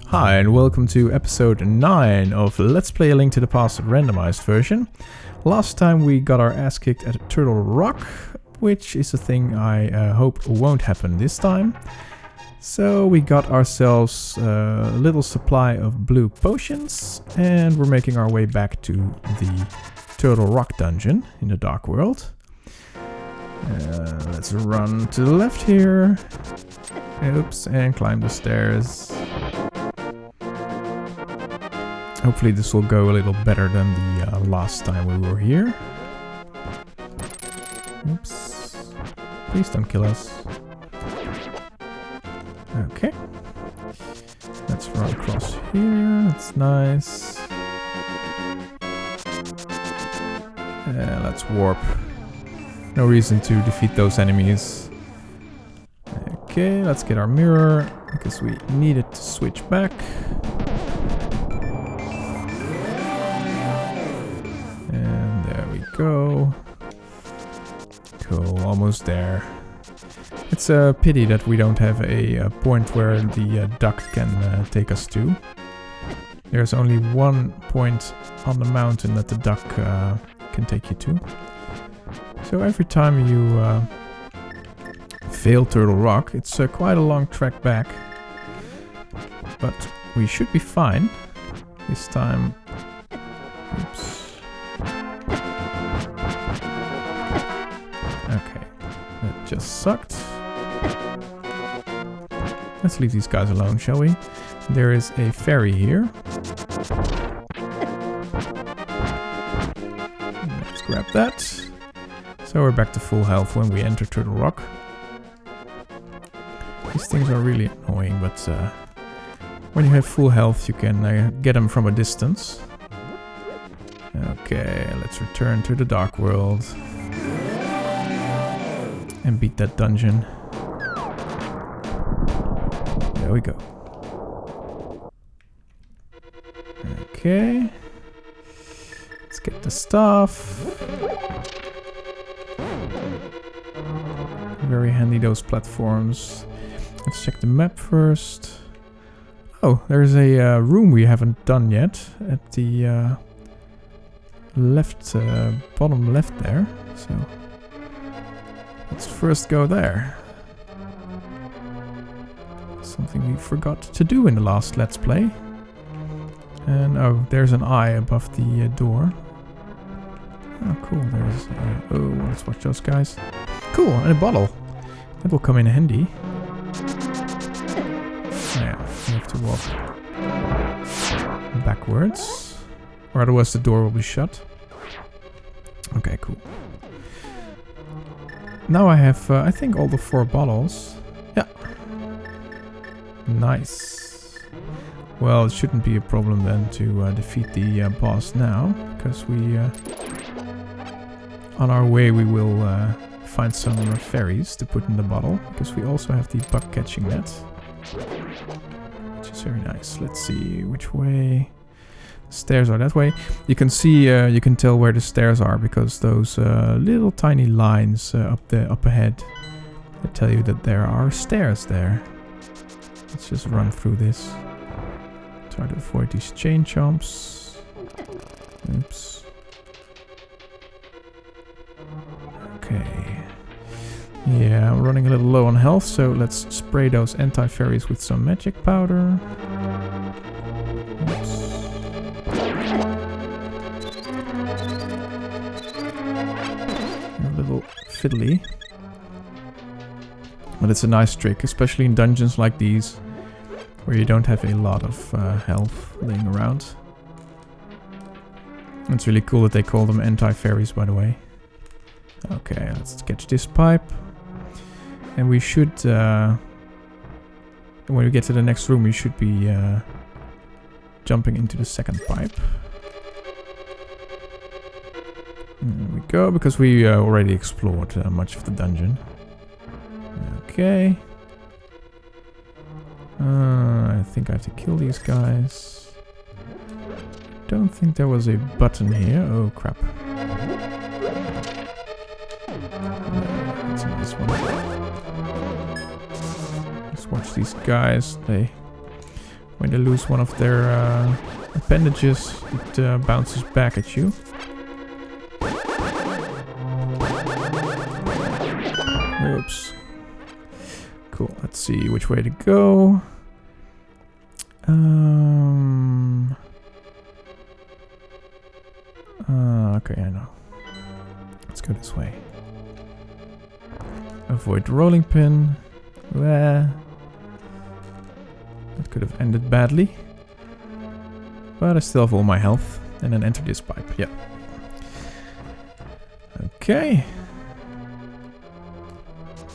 Hi and welcome to episode 9 of Let's Play A Link to the Past randomized version. Last time we got our ass kicked at a Turtle Rock, which is a thing I hope won't happen this time. So we got ourselves a little supply of blue potions and we're making our way back to the Turtle Rock dungeon in the Dark World. Let's run to the left here. Oops, and climb the stairs. Hopefully this will go a little better than the last time we were here. Oops. Please don't kill us. Okay. Let's run across here. That's nice. Let's warp. No reason to defeat those enemies. Okay, let's get our mirror because we need it to switch back. And there we go. Cool, almost there. It's a pity that we don't have a point where the duck can take us to. There's only one point on the mountain that the duck can take you to. So every time you fail Turtle Rock, it's quite a long trek back. But we should be fine this time. Oops. Okay, that just sucked. Let's leave these guys alone, shall we? There is a ferry here. Let's grab that. So we're back to full health when we enter Turtle Rock. These things are really annoying, but when you have full health you can get them from a distance. Okay, let's return to the Dark World. And beat that dungeon. There we go. Okay. Let's get the stuff. Very handy, those platforms. Let's check the map first. Oh, there's a room we haven't done yet at the left, bottom left there. So let's first go there. Something we forgot to do in the last Let's Play. And oh, there's an eye above the door. Oh, cool. There's oh, let's watch those guys. Cool, and a bottle. That will come in handy. Yeah, we have to walk backwards, or otherwise the door will be shut. Okay, cool. Now I have, I think, all the 4 bottles. Yeah. Nice. Well, it shouldn't be a problem then to defeat the boss now, because we, on our way, we will find some fairies to put in the bottle, because we also have the bug catching net, which is very nice. Let's see which way. The stairs are that way. You can see, you can tell where the stairs are because those little tiny lines up ahead that tell you that there are stairs there. Let's just run through this. Try to avoid these chain chomps. Oops. Okay. Yeah, I'm running a little low on health, so let's spray those anti-fairies with some magic powder. Oops. A little fiddly. But it's a nice trick, especially in dungeons like these, where you don't have a lot of health laying around. It's really cool that they call them anti-fairies, by the way. Okay, let's catch this pipe. And we should, when we get to the next room, we should be jumping into the second pipe. There we go, because we already explored much of the dungeon. Okay. I think I have to kill these guys. Don't think there was a button here. Oh, crap. That's a nice one. Let's watch these guys. They When they lose one of their appendages, it bounces back at you. Oops. Cool, let's see which way to go. Okay, I know. Let's go this way. Avoid the rolling pin. That could have ended badly. But I still have all my health. And then enter this pipe, yeah. Okay.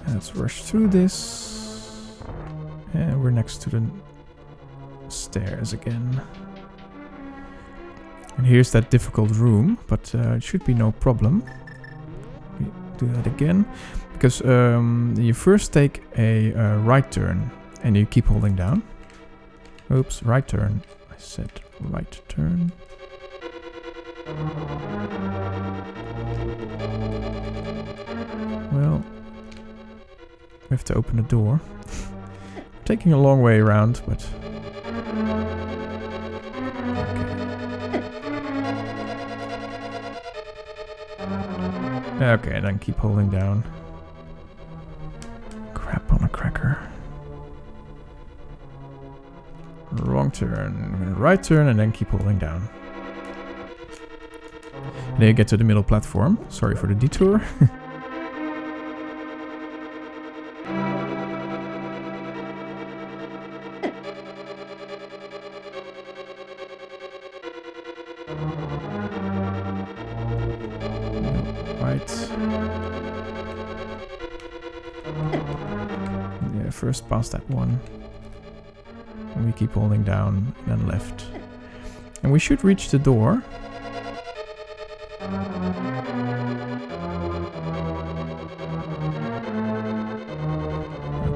Let's rush through this. And we're next to the stairs again. And here's that difficult room, but it should be no problem. We do that again. Because you first take a right turn and you keep holding down. Oops, right turn. I said right turn. Well, we have to open the door. Taking a long way around, but... Okay, then keep holding down. Crap on a cracker. Wrong turn, right turn, and then keep holding down. And then you get to the middle platform. Sorry for the detour. Yeah, first past that one. And we keep holding down, and then left. And we should reach the door.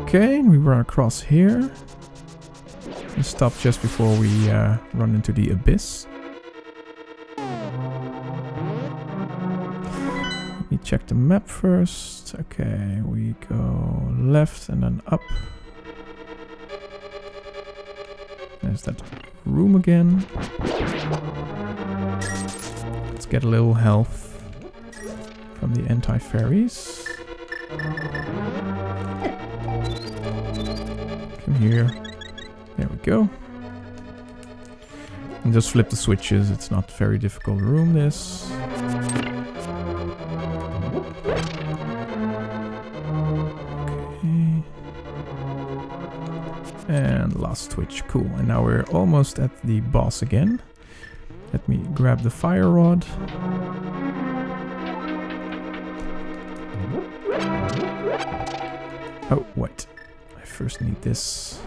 Okay, we run across here. And stop just before we run into the abyss. Let me check the map first. Okay, we go left and then up. There's that room again. Let's get a little health from the anti-fairies. Come here. There we go. And just flip the switches. It's not a very difficult room, this. And last switch, cool. And now we're almost at the boss again. Let me grab the fire rod. Oh, wait. I first need this.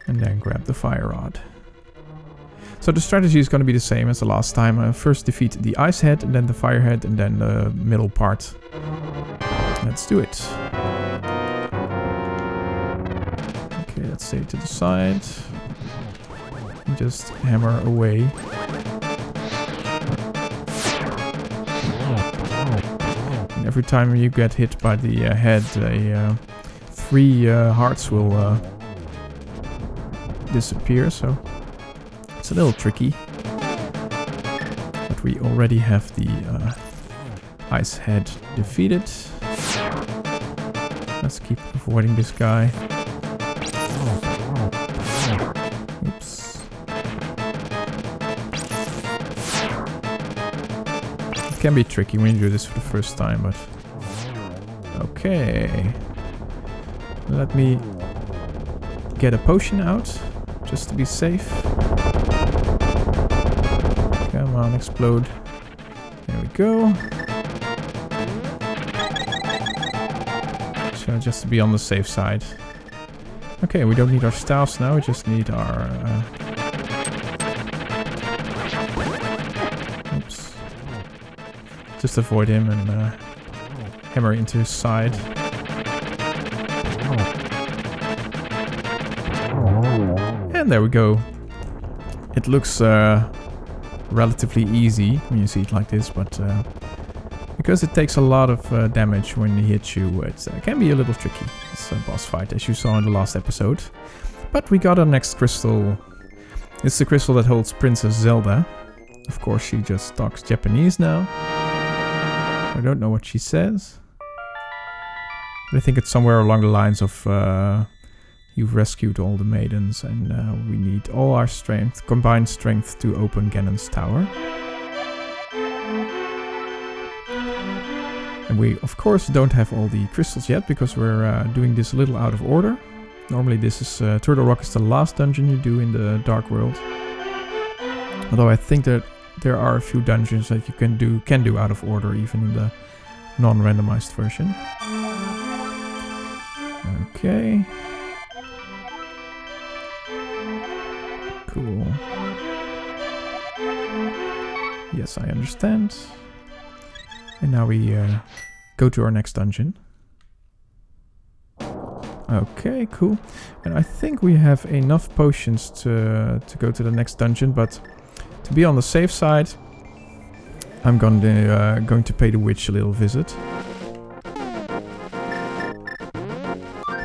And then grab the fire rod. So the strategy is going to be the same as the last time. First defeat the ice head, and then the fire head, and then the middle part. Let's do it. Okay, let's stay to the side. And just hammer away. And every time you get hit by the head, 3 hearts will disappear, so it's a little tricky. But we already have the ice head defeated. Let's keep avoiding this guy. Oops. It can be tricky when you do this for the first time, but... Okay. Let me get a potion out, just to be safe. Come on, explode. There we go. So just to be on the safe side. Okay, we don't need our staffs now, we just need our... Oops. Just avoid him and hammer into his side. And there we go. It looks relatively easy when you see it like this, but because it takes a lot of damage when he hits you. It can be a little tricky, this boss fight, as you saw in the last episode. But we got our next crystal. It's the crystal that holds Princess Zelda. Of course, she just talks Japanese now. I don't know what she says. But I think it's somewhere along the lines of you've rescued all the maidens and we need all our strength, combined strength, to open Ganon's tower. And we, of course, don't have all the crystals yet because we're doing this a little out of order. Normally this is Turtle Rock is the last dungeon you do in the Dark World. Although I think that there are a few dungeons that you can do out of order, even in the non-randomized version. Okay. Cool. Yes, I understand. And now we go to our next dungeon. Okay, cool. And I think we have enough potions to go to the next dungeon, but to be on the safe side, I'm going to pay the witch a little visit.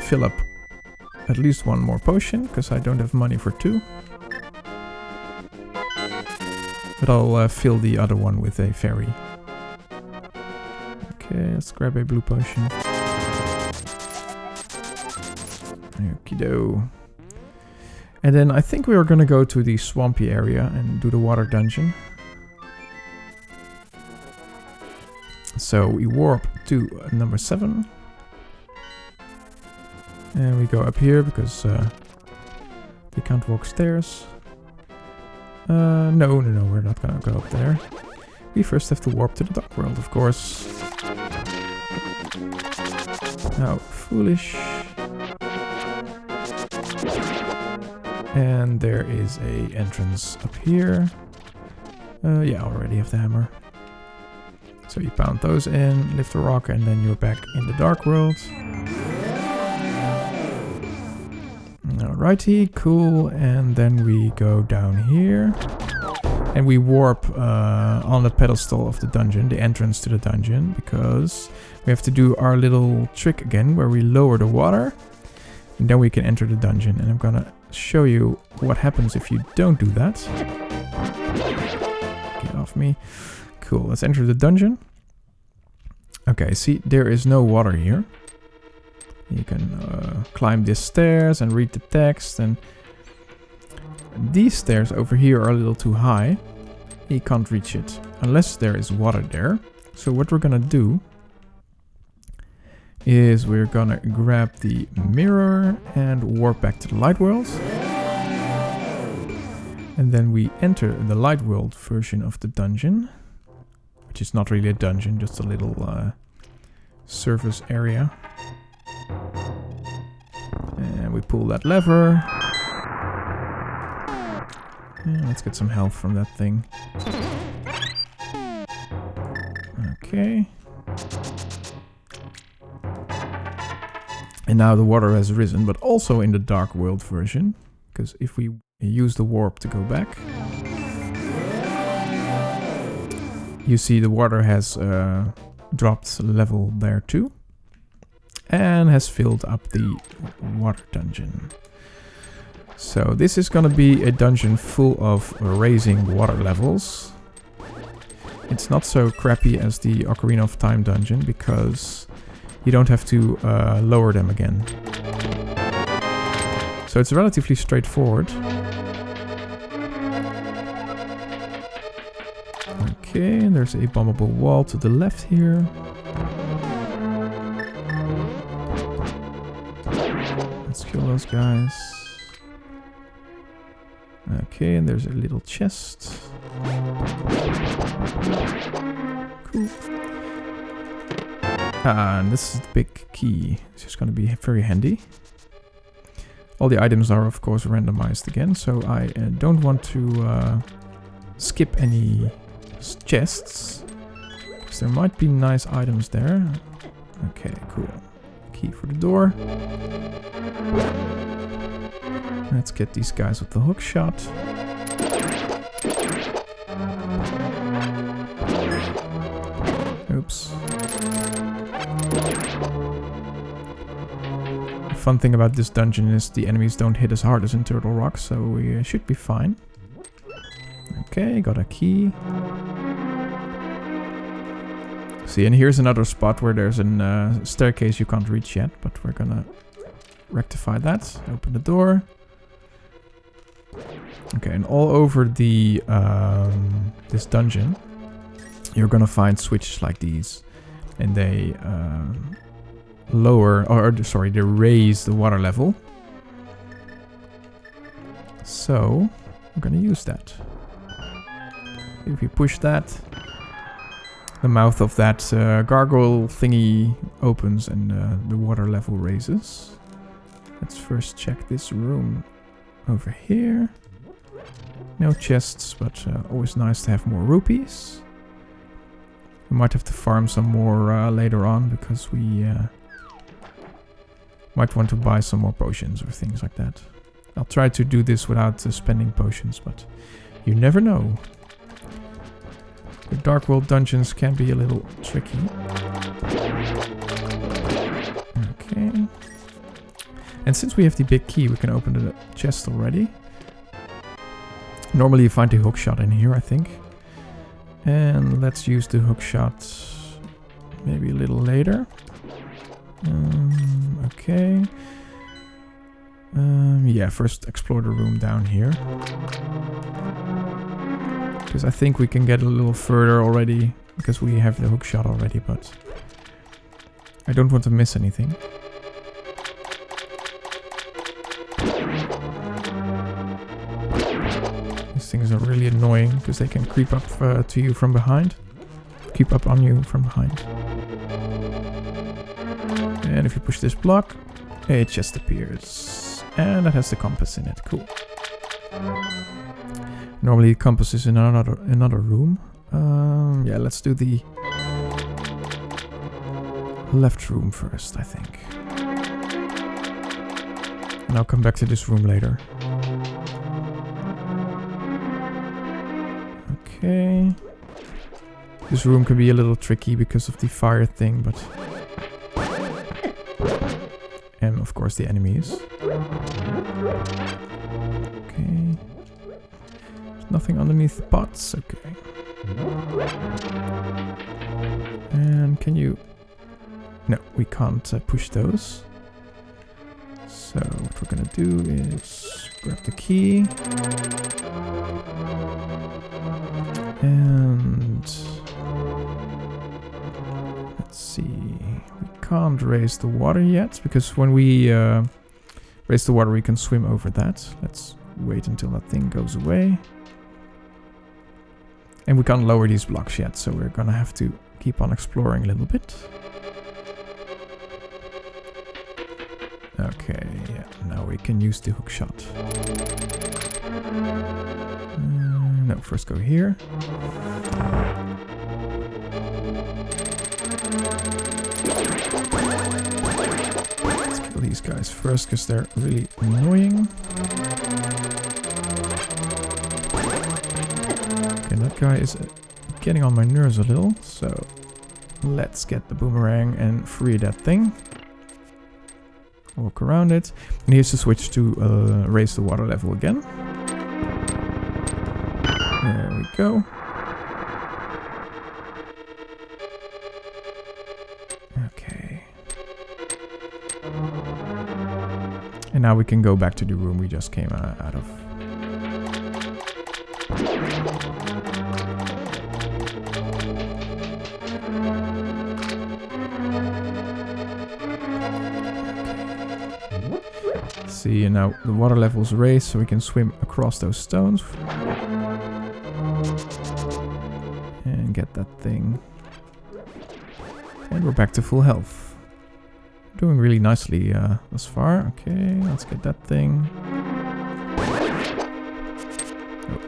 Fill up at least one more potion, because I don't have money for 2. But I'll fill the other one with a fairy. Okay, let's grab a blue potion. Okie-do. And then I think we are gonna go to the swampy area and do the water dungeon. So we warp to number 7. And we go up here because we can't walk stairs. No, we're not gonna go up there. We first have to warp to the Dark World, of course. How foolish. And there is a entrance up here. Yeah, I already have the hammer. So you pound those in, lift a rock, and then you're back in the Dark World. Alrighty, cool. And then we go down here. And we warp on the pedestal of the dungeon, the entrance to the dungeon, because we have to do our little trick again, where we lower the water. And then we can enter the dungeon. And I'm gonna show you what happens if you don't do that. Get off me. Cool, let's enter the dungeon. Okay, see, there is no water here. You can climb these stairs and read the text, and these stairs over here are a little too high. You can't reach it unless there is water there. So what we're gonna do is we're gonna grab the mirror and warp back to the light world. And then we enter the light world version of the dungeon, which is not really a dungeon, just a little surface area. And we pull that lever. And let's get some health from that thing. Okay. And now the water has risen, but also in the Dark World version. Because if we use the warp to go back, you see the water has dropped level there too. And has filled up the water dungeon. So this is gonna be a dungeon full of raising water levels. It's not so crappy as the Ocarina of Time dungeon because you don't have to lower them again. So it's relatively straightforward. Okay, and there's a bombable wall to the left here. Let's kill those guys. Okay, and there's a little chest. Cool. And this is the big key. It's just going to be very handy. All the items are, of course, randomized again, so I don't want to skip any chests, because there might be nice items there. Okay, cool. Key for the door. Let's get these guys with the hook shot. Oops. fun thing about this dungeon is the enemies don't hit as hard as in Turtle Rock, so we should be fine. Okay, got a key. See, and here's another spot where there's a staircase you can't reach yet, but we're gonna rectify that. Open the door. Okay, and all over the this dungeon, you're gonna find switches like these, and they they raise the water level. So I'm gonna use that. If you push that, the mouth of that gargoyle thingy opens and the water level raises. Let's first check this room over here. No chests, but always nice to have more rupees. We might have to farm some more later on, because we might want to buy some more potions or things like that. I'll try to do this without spending potions, but you never know. The Dark World dungeons can be a little tricky. Okay. And since we have the big key, we can open the chest already. Normally you find the hookshot in here, I think. And let's use the hookshot maybe a little later. Okay. Yeah, first explore the room down here. Because I think we can get a little further already, because we have the hookshot already, but I don't want to miss anything. These things are really annoying, because they can creep up to you from behind. Creep up on you from behind. And if you push this block, it just appears. And that has the compass in it. Cool. Normally the compass is in another room. Yeah, let's do the left room first, I think. And I'll come back to this room later. Okay. This room can be a little tricky because of the fire thing, but... And of course the enemies. Okay. There's nothing underneath the pots. Okay. And can you... No, we can't push those. So what we're gonna do is grab the key. And... let's see... We can't raise the water yet, because when we raise the water we can swim over that. Let's wait until that thing goes away. And we can't lower these blocks yet, so we're gonna have to keep on exploring a little bit. Okay, yeah, now we can use the hookshot. No, first go here. Let's kill these guys first, because they're really annoying. Okay, that guy is getting on my nerves a little, so let's get the boomerang and free that thing. Walk around it. And here's the switch to raise the water level again. There we go. Okay. And now we can go back to the room we just came out of. See, and now the water level is raised, so we can swim across those stones. And get that thing. And we're back to full health. Doing really nicely thus far. Okay, let's get that thing. Oh.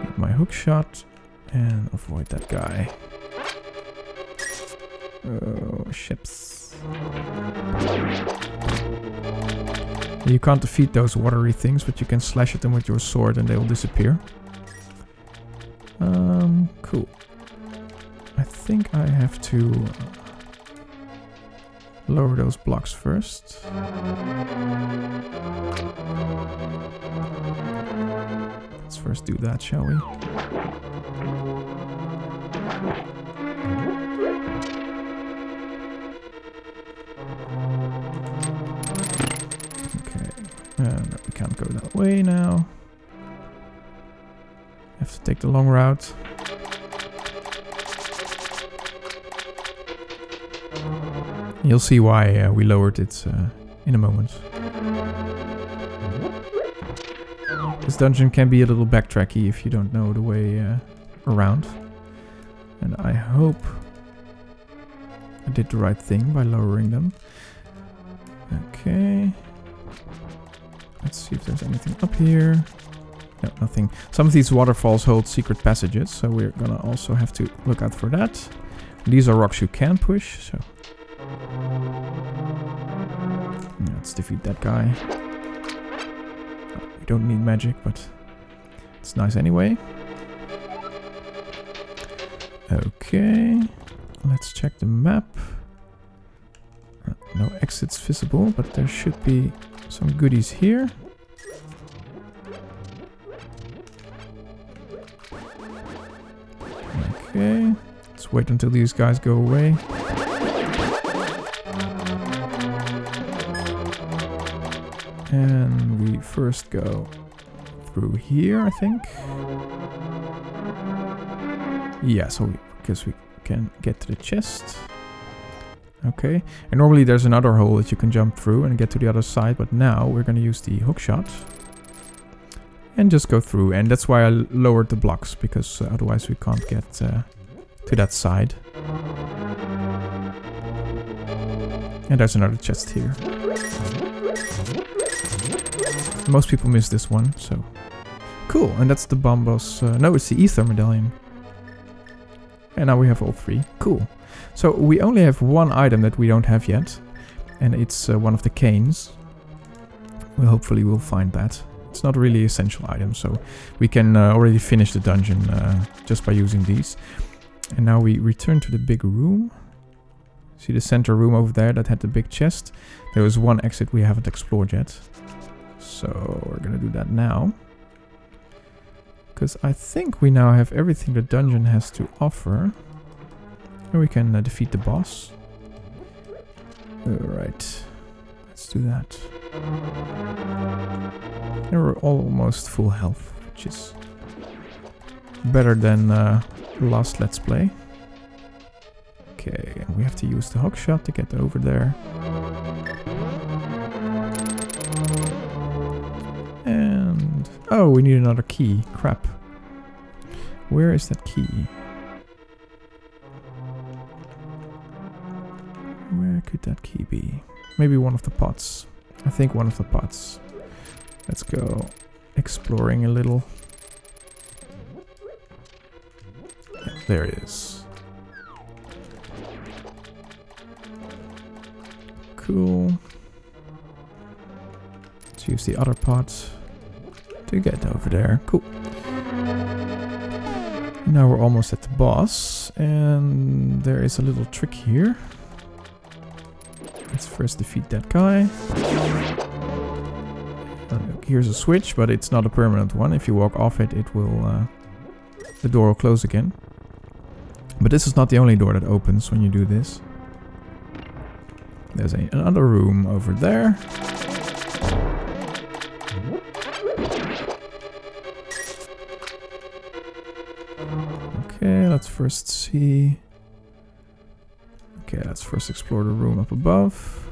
Get my hook shot and avoid that guy. Oh, ships. You can't defeat those watery things, but you can slash at them with your sword and they will disappear. Cool. I think I have to lower those blocks first. Let's first do that, shall we? Okay, and we can't go that way now. Have to take the long route. You'll see why we lowered it in a moment. This dungeon can be a little backtracky if you don't know the way around. And I hope I did the right thing by lowering them. Okay. Let's see if there's anything up here. No, nothing. Some of these waterfalls hold secret passages, so we're gonna also have to look out for that. These are rocks you can push, so... Let's defeat that guy. We don't need magic, but it's nice anyway. Okay, let's check the map. No exits visible, but there should be some goodies here. Okay, let's wait until these guys go away. And we first go through here, I think. Yeah, so because we can get to the chest. Okay, and normally there's another hole that you can jump through and get to the other side, but now we're going to use the hookshot and just go through. And that's why I lowered the blocks, because otherwise we can't get to that side. And there's another chest here. Most people miss this one, so... Cool, and that's the bomb boss... no, it's the ether medallion. And now we have all three. Cool. So we only have one item that we don't have yet. And it's one of the canes. Well, hopefully we'll find that. It's not really an essential item, so we can already finish the dungeon just by using these. And now we return to the big room. See the center room over there that had the big chest? There was one exit we haven't explored yet. So we're gonna do that now. Because I think we now have everything the dungeon has to offer. And we can defeat the boss. Alright. Let's do that. And we're almost full health, which is better than last Let's Play. Okay, and we have to use the hookshot to get over there. And... oh, we need another key. Crap. Where is that key? Where could that key be? Maybe one of the pots. I think one of the pots. Let's go exploring a little. Yeah, there it is. Cool. Let's use the other pot to get over there. Cool. Now we're almost at the boss, and there is a little trick here. Let's first defeat that guy. Here's a switch, but it's not a permanent one. If you walk off it, it will the door will close again. But this is not the only door that opens when you do this. There's another room over there. Okay, let's first see. Okay, let's first explore the room up above.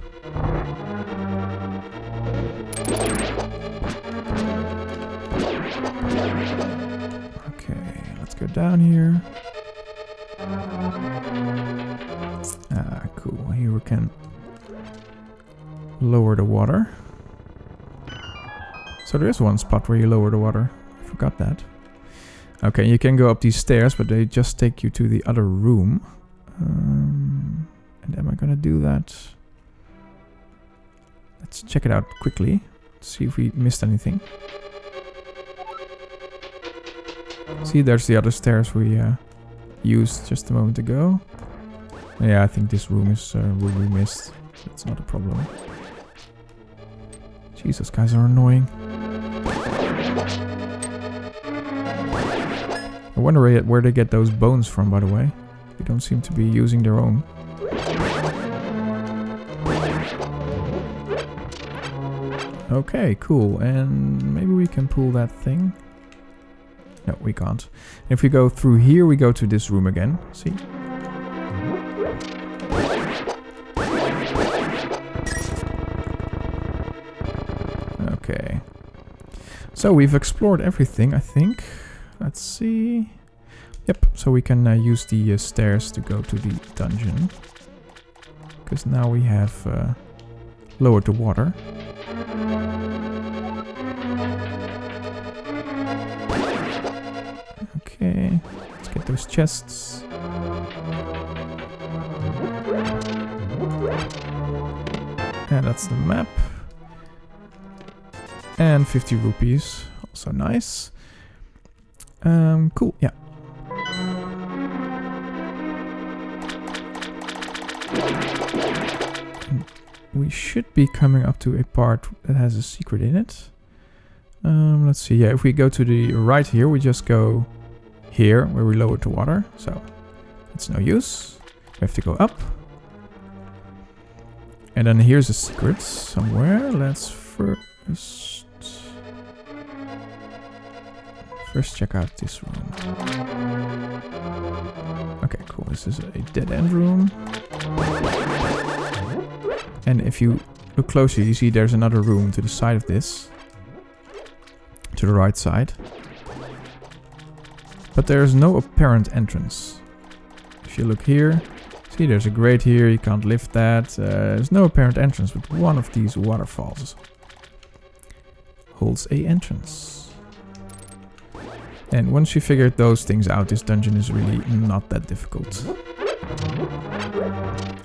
Okay, let's go down here. Ah, cool. Here we can lower the water. So there is one spot where you lower the water. I forgot that. Okay, you can go up these stairs, but they just take you to the other room. And am I gonna do that? Let's check it out quickly. See if we missed anything. See, there's the other stairs we used just a moment ago. Yeah, I think this room is where we missed. That's not a problem. Jeez, those guys are annoying. I wonder where they get those bones from, by the way. They don't seem to be using their own. Okay, cool. And maybe we can pull that thing. No, we can't. And if we go through here, we go to this room again. See? Okay. So we've explored everything, I think. Let's see. Yep, so we can use the stairs to go to the dungeon. Because now we have lowered the water. Okay, let's get those chests. And that's the map. And 50 rupees, also nice. Cool, yeah. And we should be coming up to a part that has a secret in it. Let's see, yeah, if we go to the right here, we just go here where we lowered the water, so it's no use. We have to go up. And then here's a secret somewhere. Let's first check out this room. Okay, cool. This is a dead end room. And if you look closely, you see there's another room to the side of this. To the right side. But there's no apparent entrance. If you look here, see there's a grate here, you can't lift that. There's no apparent entrance, but one of these waterfalls holds a entrance. And once you figured those things out, this dungeon is really not that difficult.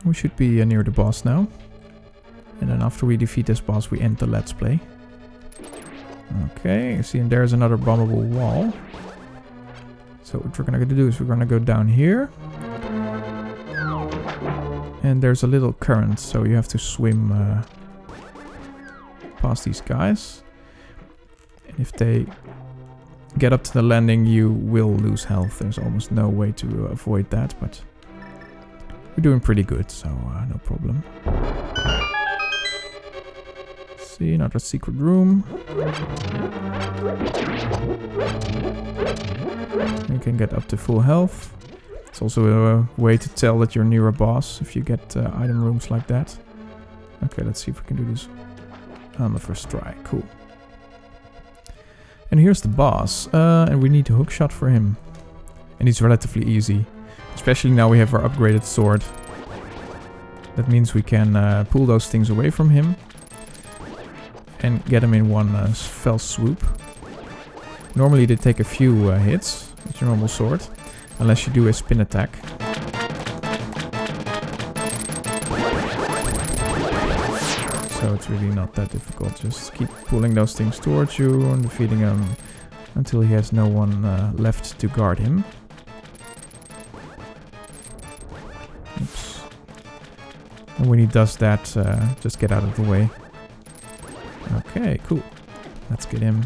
We should be near the boss now. And then after we defeat this boss, we end the Let's Play. Okay, see, and there's another bombable wall. So what we're gonna do is we're gonna go down here. And there's a little current, so you have to swim past these guys. And if they get up to the landing, you will lose health. There's almost no way to avoid that, but we're doing pretty good, so no problem. See, another secret room. You can get up to full health. It's also a way to tell that you're near a boss if you get item rooms like that. Okay, let's see if we can do this on the first try. Cool. And here's the boss. And we need a hookshot for him. And he's relatively easy. Especially now we have our upgraded sword. That means we can pull those things away from him. And get him in one fell swoop. Normally they take a few hits with your normal sword. Unless you do a spin attack. So it's really not that difficult. Just keep pulling those things towards you and defeating him until he has no one left to guard him. Oops. And when he does that, just get out of the way. Okay, cool. Let's get him.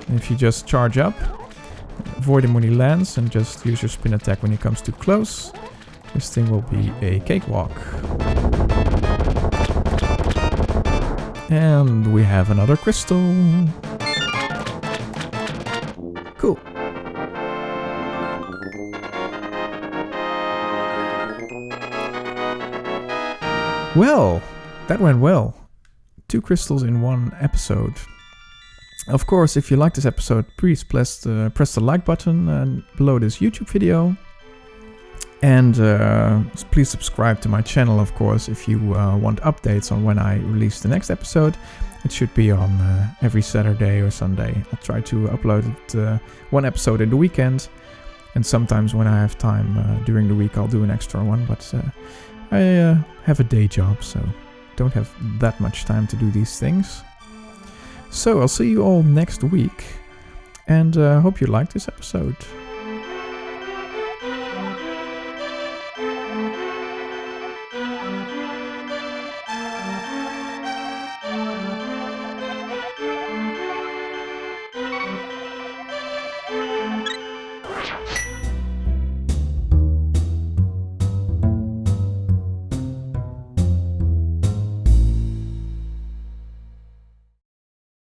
And if you just charge up, avoid him when he lands, and just use your spin attack when he comes too close, this thing will be a cakewalk. And we have another crystal. Cool. Well, that went well. 2 crystals in one episode. Of course, if you like this episode, please press the like button below this YouTube video. And please subscribe to my channel, of course, if you want updates on when I release the next episode. It should be on every Saturday or Sunday. I'll try to upload it one episode in the weekend. And sometimes when I have time during the week, I'll do an extra one. But I have a day job, so don't have that much time to do these things. So I'll see you all next week, and hope you liked this episode.